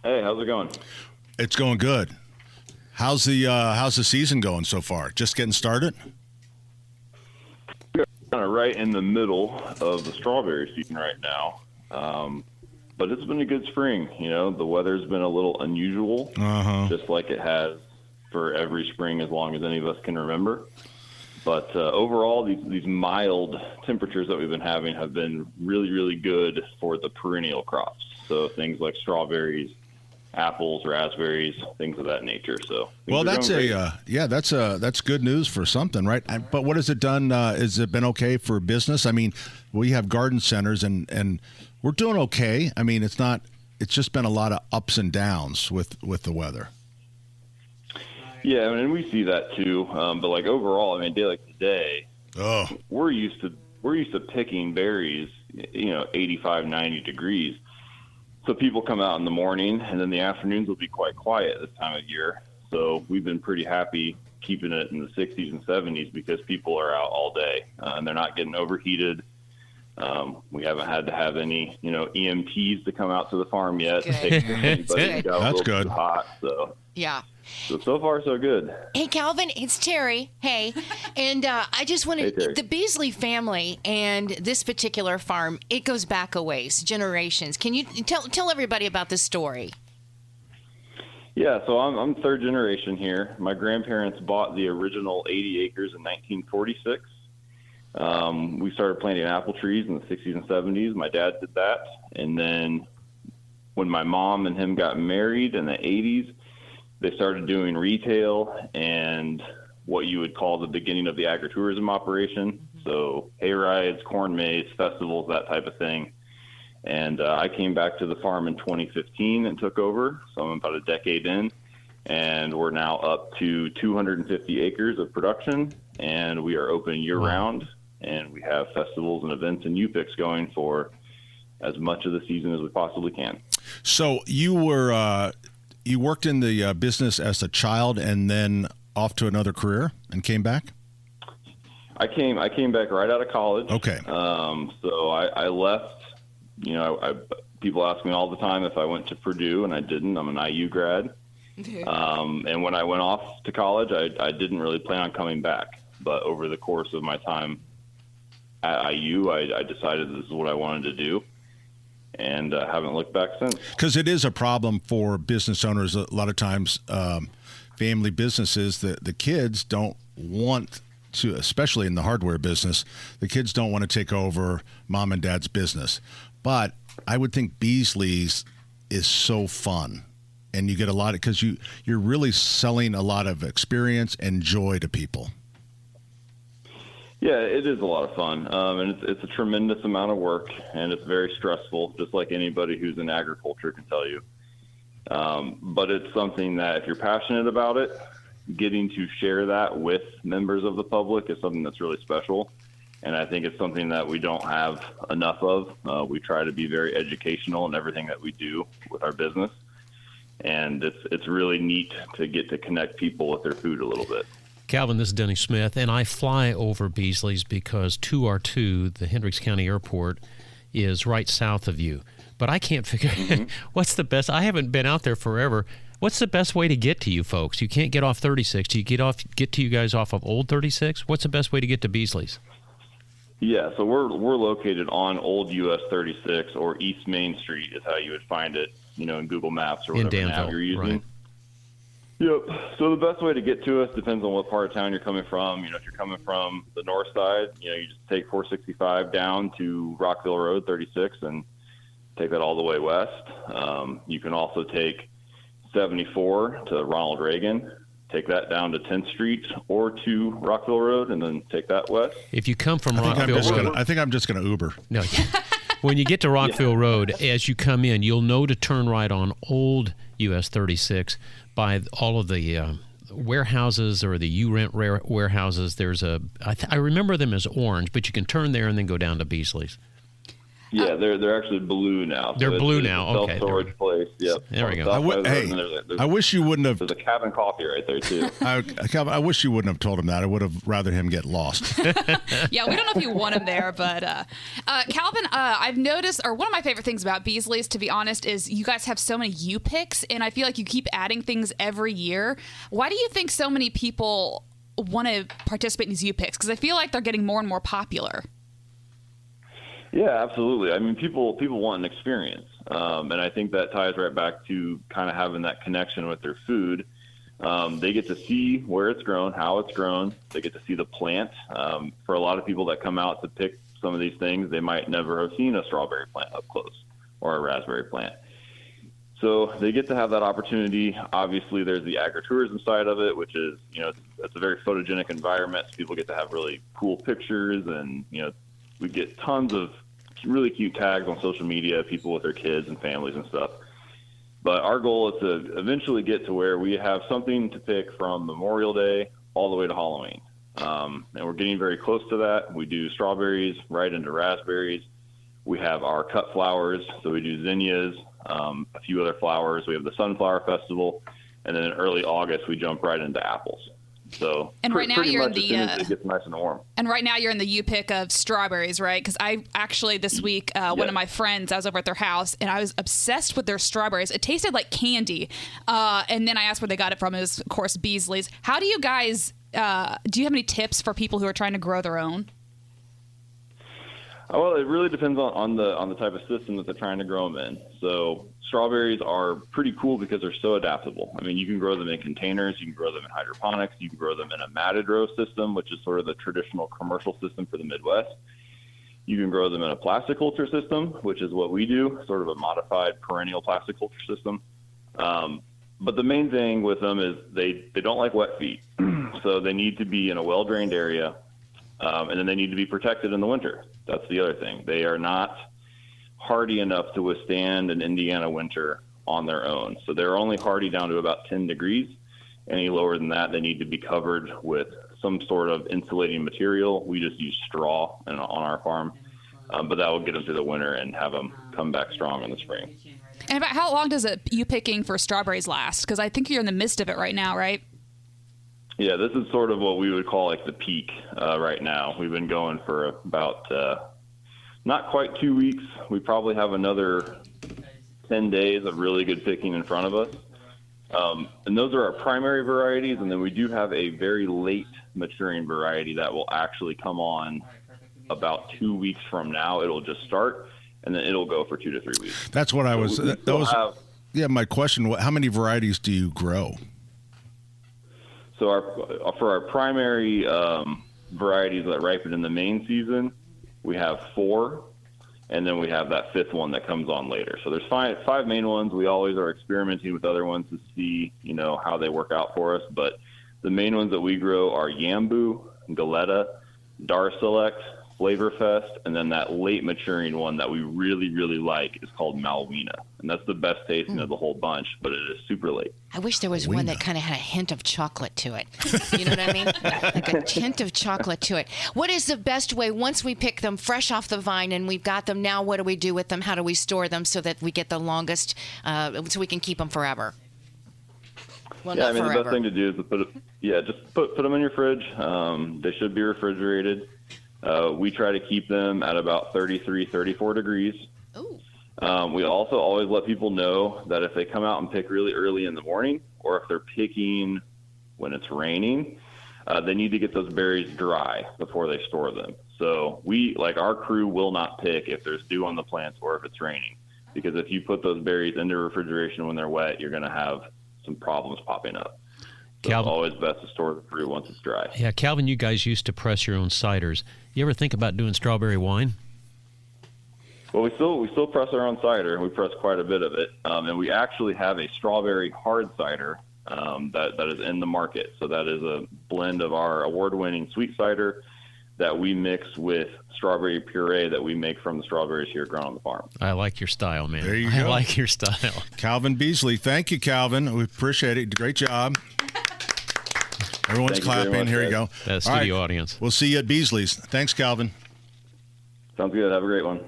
Hey, how's it going? It's going good. How's the season going so far? Just getting started? We're kind of right in the middle of the strawberry season right now. But it's been a good spring. The weather's been a little unusual, just like it has for every spring as long as any of us can remember. But overall, these mild temperatures that we've been having have been really, really good for the perennial crops. So things like strawberries, apples, raspberries, things of that nature. So that's good news for something, right? But what has it done? Has it been okay for business? I mean, we have garden centers and we're doing okay. I mean, it's just been a lot of ups and downs with the weather. Yeah, I mean, we see that too. But like overall, I mean, a day like today, we're used to picking berries, 85, 90 degrees. So people come out in the morning, and then the afternoons will be quite quiet this time of year. So we've been pretty happy keeping it in the 60s and 70s because people are out all day, and they're not getting overheated. We haven't had to have any, EMTs to come out to the farm yet. That's good. Hot, so. Yeah. So far, so good. Hey, Calvin, it's Terry. Hey. And I just wanted the Beasley family and this particular farm, it goes back a ways, generations. Can you tell everybody about this story? Yeah, so I'm third generation here. My grandparents bought the original 80 acres in 1946. We started planting apple trees in the 60s and 70s. My dad did that. And then when my mom and him got married in the 80s, they started doing retail and what you would call the beginning of the agritourism operation. So hay rides, corn maze, festivals, that type of thing. And I came back to the farm in 2015 and took over. So I'm about a decade in. And we're now up to 250 acres of production. And we are open year-round. And we have festivals and events and U-Picks going for as much of the season as we possibly can. So you worked in the business as a child and then off to another career and came back? I came back right out of college. Okay. So I left, people ask me all the time if I went to Purdue, and I didn't. I'm an IU grad. And when I went off to college, I didn't really plan on coming back. But over the course of my time at IU, I decided this is what I wanted to do. And haven't looked back since. Because it is a problem for business owners. A lot of times, family businesses, the kids don't want to, especially in the hardware business, the kids don't want to take over mom and dad's business. But I would think Beasley's is so fun. And you get a lot of, because you're really selling a lot of experience and joy to people. Yeah, it is a lot of fun, and it's a tremendous amount of work, and it's very stressful, just like anybody who's in agriculture can tell you. But it's something that if you're passionate about it, getting to share that with members of the public is something that's really special, and I think it's something that we don't have enough of. We try to be very educational in everything that we do with our business, and it's really neat to get to connect people with their food a little bit. Calvin, this is Denny Smith, and I fly over Beasley's because 2R2, the Hendricks County Airport, is right south of you. But I can't figure what's the best. I haven't been out there forever. What's the best way to get to you folks? You can't get off 36. Do you get to you guys off of Old 36? What's the best way to get to Beasley's? Yeah, so we're located on Old US 36 or East Main Street is how you would find it, in Google Maps or whatever app you're using. Right. Yep. So the best way to get to us depends on what part of town you're coming from. If you're coming from the north side, you just take 465 down to Rockville Road 36 and take that all the way west. You can also take 74 to Ronald Reagan, take that down to 10th Street or to Rockville Road, and then take that west. If you come from Rockville Road, I think I'm just going to Uber. No. When you get to Rockville Road, as you come in, you'll know to turn right on Old US 36 by all of the warehouses or the U-Rent warehouses. There's I remember them as orange, but you can turn there and then go down to Beasley's. Yeah, they're actually blue now. They're blue now. Okay. Self-storage place. Yep. There we go. I wish you wouldn't have. There's a cabin coffee right there too. Calvin, I wish you wouldn't have told him that. I would have rather him get lost. Yeah, we don't know if you want him there, but Calvin, I've noticed, or one of my favorite things about Beasley's, to be honest, is you guys have so many U picks, and I feel like you keep adding things every year. Why do you think so many people want to participate in these U picks? Because I feel like they're getting more and more popular. Yeah, absolutely. I mean, people want an experience, and I think that ties right back to kind of having that connection with their food. They get to see where it's grown, how it's grown. They get to see the plant. For a lot of people that come out to pick some of these things, they might never have seen a strawberry plant up close or a raspberry plant. So they get to have that opportunity. Obviously, there's the agritourism side of it, which is, it's a very photogenic environment. So people get to have really cool pictures, and, we get tons of really cute tags on social media, people with their kids and families and stuff. But our goal is to eventually get to where we have something to pick from Memorial Day all the way to Halloween. And we're getting very close to that. We do strawberries right into raspberries. We have our cut flowers, so we do zinnias, a few other flowers. We have the Sunflower Festival, and then in early August we jump right into apples. So and right now you're in the it gets nice and warm. And right now you're in the U pick of strawberries, right? Because I actually this week one of my friends, I was over at their house and I was obsessed with their strawberries. It tasted like candy, and then I asked where they got it from. It was, of course, Beasley's. How do you guys? Do you have any tips for people who are trying to grow their own? Well, it really depends on the type of system that they're trying to grow them in. So strawberries are pretty cool because they're so adaptable. I mean, you can grow them in containers, you can grow them in hydroponics, you can grow them in a matted row system, which is sort of the traditional commercial system for the Midwest. You can grow them in a plastic culture system, which is what we do, sort of a modified perennial plastic culture system. But the main thing with them is they don't like wet feet. So they need to be in a well-drained area, and then they need to be protected in the winter. That's the other thing. They are not hardy enough to withstand an Indiana winter on their own. So they're only hardy down to about 10 degrees. Any lower than that, they need to be covered with some sort of insulating material. We just use straw on our farm, but that will get them through the winter and have them come back strong in the spring. And about how long does you picking for strawberries last? Because I think you're in the midst of it right now, right? Yeah, this is sort of what we would call like the peak right now. We've been going for about not quite 2 weeks. We probably have another 10 days of really good picking in front of us. And those are our primary varieties. And then we do have a very late maturing variety that will actually come on about 2 weeks from now. It'll just start, and then it'll go for 2 to 3 weeks. That's what my question. How many varieties do you grow? So for our primary varieties that ripen in the main season, we have 4, and then we have that 5th one that comes on later. So there's five main ones. We always are experimenting with other ones to see, how they work out for us. But the main ones that we grow are Yambu, Galetta, Dar Select, Flavorfest, and then that late maturing one that we really, really like is called Malwina. And that's the best tasting of the whole bunch, but it is super late. I wish there was one that kind of had a hint of chocolate to it. You know what I mean? Like a hint of chocolate to it. What is the best way, once we pick them fresh off the vine and we've got them, now what do we do with them? How do we store them so that we get the longest, so we can keep them forever? Well, yeah, forever. The best thing to do is to just put them in your fridge. They should be refrigerated. We try to keep them at about 33, 34 degrees. Ooh. We also always let people know that if they come out and pick really early in the morning, or if they're picking when it's raining, they need to get those berries dry before they store them. So our crew will not pick if there's dew on the plants or if it's raining, because if you put those berries into refrigeration when they're wet, you're going to have some problems popping up. So it's always best to store the fruit once it's dry. Yeah, Calvin, you guys used to press your own ciders. You ever think about doing strawberry wine? Well, we still press our own cider. We press quite a bit of it, and we actually have a strawberry hard cider that is in the market. So that is a blend of our award-winning sweet cider that we mix with strawberry puree that we make from the strawberries here grown on the farm. I like your style, man. There you go. I like your style. Calvin Beasley. Thank you, Calvin. We appreciate it. Great job. Everyone's clapping. Much, here you guys. go. Studio audience. We'll see you at Beasley's. Thanks, Calvin. Sounds good. Have a great one.